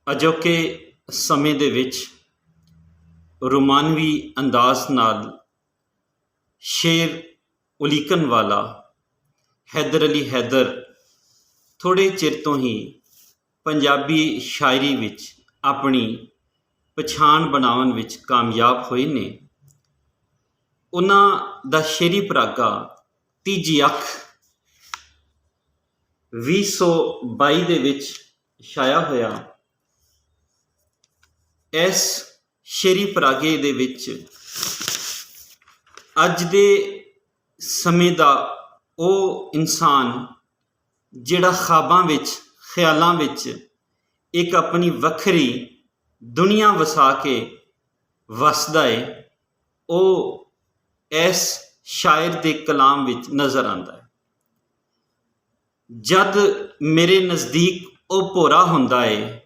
ਅਜੋਕੇ ਸਮੇਂ ਦੇ ਵਿੱਚ ਰੋਮਾਨਵੀ ਅੰਦਾਜ਼ ਨਾਲ ਸ਼ੇਰ ਉਲੀਕਣ ਵਾਲਾ ਹੈਦਰ ਅਲੀ ਹੈਦਰ ਥੋੜ੍ਹੇ ਚਿਰ ਤੋਂ ਹੀ ਪੰਜਾਬੀ ਸ਼ਾਇਰੀ ਵਿੱਚ ਆਪਣੀ ਪਛਾਣ ਬਣਾਉਣ ਵਿੱਚ ਕਾਮਯਾਬ ਹੋਏ ਨੇ। ਉਹਨਾਂ ਦਾ ਸ਼ੇਰੀ ਪਰਾਗਾ ਤੀਜੀ ਅੱਖ 2022 ਦੇ ਵਿੱਚ ਛਾਇਆ ਹੋਇਆ। ਇਸ ਸ਼ੇਰੀ ਪਰਾਗੇ ਦੇ ਵਿੱਚ ਅੱਜ ਦੇ ਸਮੇਂ ਦਾ ਉਹ ਇਨਸਾਨ ਜਿਹੜਾ ਖ਼ਾਬਾਂ ਵਿੱਚ ਖਿਆਲਾਂ ਵਿੱਚ ਇੱਕ ਆਪਣੀ ਵੱਖਰੀ ਦੁਨੀਆ ਵਸਾ ਕੇ ਵਸਦਾ ਹੈ, ਉਹ ਇਸ ਸ਼ਾਇਰ ਦੇ ਕਲਾਮ ਵਿੱਚ ਨਜ਼ਰ ਆਉਂਦਾ ਹੈ। ਜਦ ਮੇਰੇ ਨਜ਼ਦੀਕ ਉਹ ਭੋਰਾ ਹੁੰਦਾ ਹੈ,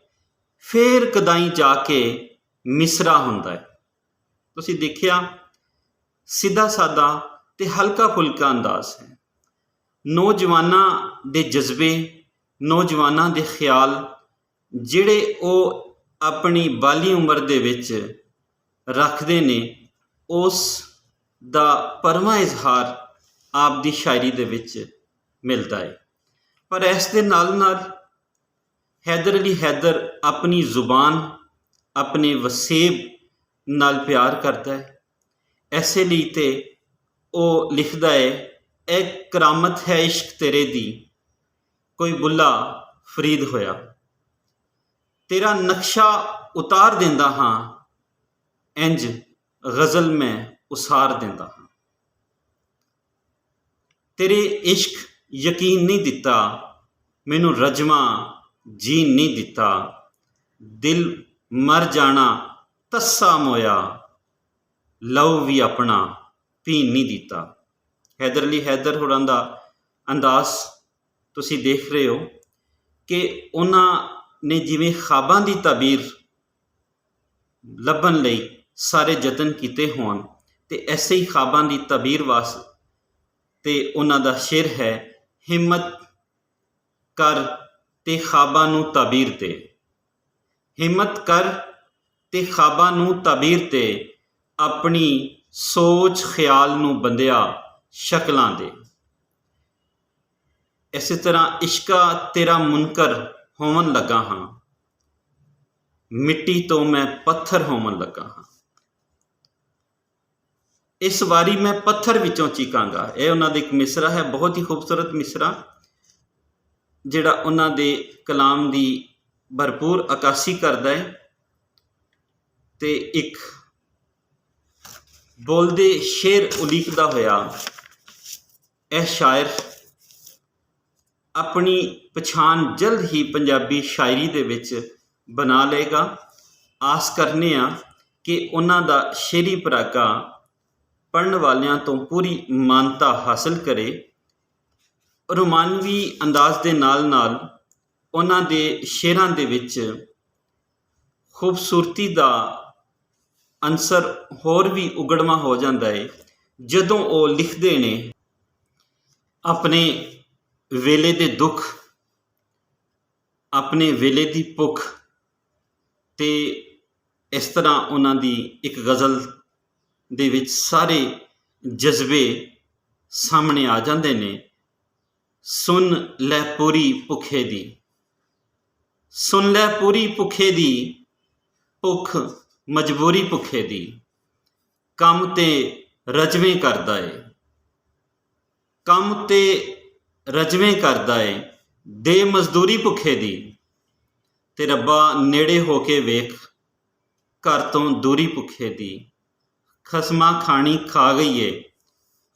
ਫੇਰ ਕਦਾਈ ਜਾ ਕੇ ਮਿਸਰਾ ਹੁੰਦਾ ਹੈ। ਤੁਸੀਂ ਦੇਖਿਆ, ਸਿੱਧਾ ਸਾਦਾ ਤੇ ਹਲਕਾ ਫੁਲਕਾ ਅੰਦਾਜ਼ ਹੈ। ਨੌਜਵਾਨਾਂ ਦੇ ਜਜ਼ਬੇ, ਨੌਜਵਾਨਾਂ ਦੇ ਖਿਆਲ ਜਿਹੜੇ ਉਹ ਆਪਣੀ ਬਾਲੀ ਉਮਰ ਦੇ ਵਿੱਚ ਰੱਖਦੇ ਨੇ, ਉਸ ਦਾ ਭਰਵਾਂ ਇਜ਼ਹਾਰ ਆਪ ਦੀ ਸ਼ਾਇਰੀ ਦੇ ਵਿੱਚ ਮਿਲਦਾ ਹੈ। ਪਰ ਇਸ ਦੇ ਨਾਲ ਨਾਲ ਹੈਦਰ ਅਲੀ ਹੈਦਰ ਆਪਣੀ ਜ਼ੁਬਾਨ, ਆਪਣੇ ਵਸੇਬ ਨਾਲ ਪਿਆਰ ਕਰਦਾ ਹੈ। ਇਸੇ ਲਈ ਤੇ ਉਹ ਲਿਖਦਾ ਹੈ, ਇਹ ਕਰਾਮਤ ਹੈ ਇਸ਼ਕ ਤੇਰੇ ਦੀ, ਕੋਈ ਬੁੱਲਾ ਫਰੀਦ ਹੋਇਆ। ਤੇਰਾ ਨਕਸ਼ਾ ਉਤਾਰ ਦਿੰਦਾ ਹਾਂ, ਇੰਜ ਗਜ਼ਲ ਮੈਂ ਉਸਾਰ ਦਿੰਦਾ ਹਾਂ। ਤੇਰੇ ਇਸ਼ਕ ਯਕੀਨ ਨਹੀਂ ਦਿੱਤਾ, ਮੈਨੂੰ ਰਜਮਾ ਜੀਣ ਨਹੀਂ ਦਿੱਤਾ। ਦਿਲ ਮਰ ਜਾਣਾ ਤੱਸਾ ਮੋਇਆ, ਲਹੂ ਵੀ ਆਪਣਾ ਪੀਣ ਨਹੀਂ ਦਿੱਤਾ। ਹੈਦਰ ਅਲੀ ਹੈਦਰ ਹੋਰਾਂ ਦਾ ਅੰਦਾਜ਼ ਤੁਸੀਂ ਦੇਖ ਰਹੇ ਹੋ ਕਿ ਉਹਨਾਂ ਨੇ ਜਿਵੇਂ ਖ਼ਾਬਾਂ ਦੀ ਤਾਬੀਰ ਲੱਭਣ ਲਈ ਸਾਰੇ ਯਤਨ ਕੀਤੇ ਹੋਣ, ਤੇ ਐਸੇ ਹੀ ਖ਼ਾਬਾਂ ਦੀ ਤਾਬੀਰ ਵਾਸਤੇ ਉਹਨਾਂ ਦਾ ਸ਼ੇਰ ਹੈ, ਹਿੰਮਤ ਕਰ ਤੇ ਖ਼ਾਬਾਂ ਨੂੰ ਤਾਬੀਰ ਤੇ। ਹਿੰਮਤ ਕਰ ਤੇ ਖ਼ਾਬਾਂ ਨੂੰ ਤਾਬੀਰ ਤੇ, ਆਪਣੀ ਸੋਚ ਖਿਆਲ ਨੂੰ ਬੰਦਿਆ ਸ਼ਕਲਾਂ ਦੇ। ਇਸੇ ਤਰ੍ਹਾਂ ਇਸ਼ਕਾ ਤੇਰਾ ਮੁਨਕਰ ਹੋਵਨ ਲੱਗਾ ਹਾਂ, ਮਿੱਟੀ ਤੋਂ ਮੈਂ ਪੱਥਰ ਹੋਵਨ ਲੱਗਾ ਹਾਂ। ਇਸ ਵਾਰੀ ਮੈਂ ਪੱਥਰ ਵਿੱਚੋਂ ਚੀਕਾਂਗਾ। ਇਹ ਉਹਨਾਂ ਦਾ ਇੱਕ ਮਿਸਰਾ ਹੈ, ਬਹੁਤ ਹੀ ਖੂਬਸੂਰਤ ਮਿਸਰਾ, ਜਿਹੜਾ ਉਹਨਾਂ ਦੇ ਕਲਾਮ ਦੀ ਭਰਪੂਰ ਅਕਾਸ਼ੀ ਕਰਦਾ ਹੈ। ਤੇ ਇੱਕ ਬੋਲਦੇ ਸ਼ੇਰ ਉਲੀਕਦਾ ਹੋਇਆ ਇਹ ਸ਼ਾਇਰ ਆਪਣੀ ਪਛਾਣ ਜਲਦ ਹੀ ਪੰਜਾਬੀ ਸ਼ਾਇਰੀ ਦੇ ਵਿੱਚ ਬਣਾ ਲਏਗਾ। ਆਸ ਕਰਨੇ ਆ ਕਿ ਉਹਨਾਂ ਦਾ ਸ਼ੇਰੀ ਪਰਾਗਾ ਪੜ੍ਹਨ ਵਾਲਿਆਂ ਤੋਂ ਪੂਰੀ ਮਾਨਤਾ ਹਾਸਲ ਕਰੇ। ਰੋਮਾਨਵੀ ਅੰਦਾਜ਼ ਦੇ ਨਾਲ ਨਾਲ ਉਹਨਾਂ ਦੇ ਸ਼ੇਰਾਂ ਦੇ ਵਿੱਚ ਖੂਬਸੂਰਤੀ ਦਾ ਅੰਸਰ ਹੋਰ ਵੀ ਉਗੜਵਾਂ ਹੋ ਜਾਂਦਾ ਹੈ, ਜਦੋਂ ਉਹ ਲਿਖਦੇ ਨੇ ਆਪਣੇ ਵੇਲੇ ਦੇ ਦੁੱਖ, ਆਪਣੇ ਵੇਲੇ ਦੀ ਭੁੱਖ। ਤੇ ਇਸ ਤਰ੍ਹਾਂ ਉਹਨਾਂ ਦੀ ਇੱਕ ਗਜ਼ਲ ਦੇ ਵਿੱਚ ਸਾਰੇ ਜਜ਼ਬੇ ਸਾਹਮਣੇ ਆ ਜਾਂਦੇ ਨੇ। ਸੁਣ ਲੈ ਪੂਰੀ ਭੁੱਖੇ ਦੀ, ਸੁਣ ਲੈ ਪੂਰੀ ਭੁੱਖੇ ਦੀ, ਭੁੱਖ ਮਜਬੂਰੀ ਭੁੱਖੇ ਦੀ। ਕੰਮ ਤੇ ਰਜਵੇਂ ਕਰਦਾ ਏ, ਕੰਮ ਤੇ ਰਜਵੇਂ ਕਰਦਾ ਏ, ਦੇ ਮਜ਼ਦੂਰੀ ਭੁੱਖੇ ਦੀ। ਤੇ ਰੱਬਾ ਨੇੜੇ ਹੋ ਕੇ ਵੇਖ, ਘਰ ਤੋਂ ਦੂਰੀ ਭੁੱਖੇ ਦੀ। ਖਸਮਾਂ ਖਾਣੀ ਖਾ ਗਈ ਏ,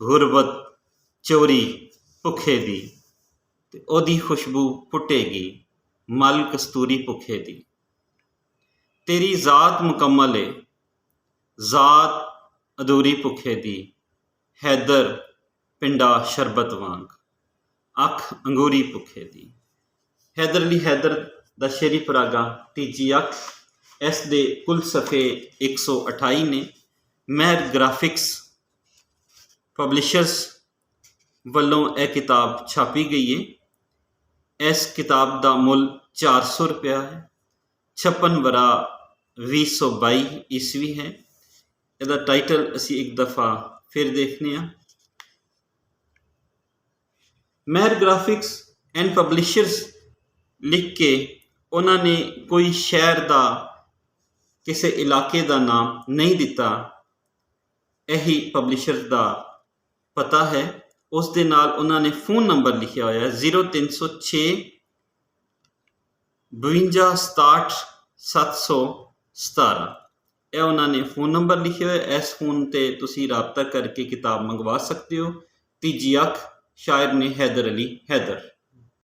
ਗੁਰਬਤ ਚੋਰੀ ਭੁੱਖੇ ਦੀ। ਤੇ ਉਹਦੀ ਖੁਸ਼ਬੂ ਫੁੱਟੇਗੀ, ਮਲ ਕਸਤੂਰੀ ਭੁੱਖੇ ਦੀ। ਤੇਰੀ ਜ਼ਾਤ ਮੁਕੰਮਲ ਏ, ਜ਼ਾਤ ਅਧੂਰੀ ਭੁੱਖੇ ਦੀ। ਹੈਦਰ ਪਿੰਡਾ ਸ਼ਰਬਤ ਵਾਂਗ, ਅੱਖ ਅੰਗੂਰੀ ਭੁੱਖੇ ਦੀ। ਹੈਦਰ ਅਲੀ ਹੈਦਰ ਦਾ ਸ਼ੇਰੀ ਪਰਾਗਾ ਤੀਜੀ ਅੱਖ। ਇਸ ਦੇ ਕੁੱਲ ਸਫ਼ੇ 128 ਨੇ। ਮਹਿਰ ਗ੍ਰਾਫਿਕਸ ਪਬਲਿਸ਼ਰਸ ਵੱਲੋਂ ਇਹ ਕਿਤਾਬ ਛਾਪੀ ਗਈ ਹੈ। ਇਸ ਕਿਤਾਬ ਦਾ ਮੁੱਲ 400 ਰੁਪਇਆ ਹੈ। 56 ਵਰਾ 2022 ਈਸਵੀ ਹੈ। ਇਹਦਾ ਟਾਈਟਲ ਅਸੀਂ ਇੱਕ ਦਫਾ ਫਿਰ ਦੇਖਨੇ ਆ। ਮਹਿਰ ਗ੍ਰਾਫਿਕਸ ਐਂਡ ਪਬਲਿਸ਼ਰਸ ਲਿਖ ਕੇ ਉਹਨਾਂ ਨੇ ਕੋਈ ਸ਼ਹਿਰ ਦਾ, ਕਿਸੇ ਇਲਾਕੇ ਦਾ ਨਾਮ ਨਹੀਂ ਦਿੱਤਾ। ਇਹੀ ਪਬਲਿਸ਼ਰ ਦਾ ਪਤਾ ਹੈ। ਉਸ ਦੇ ਨਾਲ ਉਹਨਾਂ ਨੇ ਫੋਨ ਨੰਬਰ ਲਿਖਿਆ ਹੋਇਆ 0306 52 67 717। ਇਹ ਉਹਨਾਂ ਨੇ फ़ोन नंबर लिखे हुए। इस फ़ोन ते तुसी राबता करके किताब मंगवा सकते हो। तीजी अख शायर ने हैदर अली हैदर।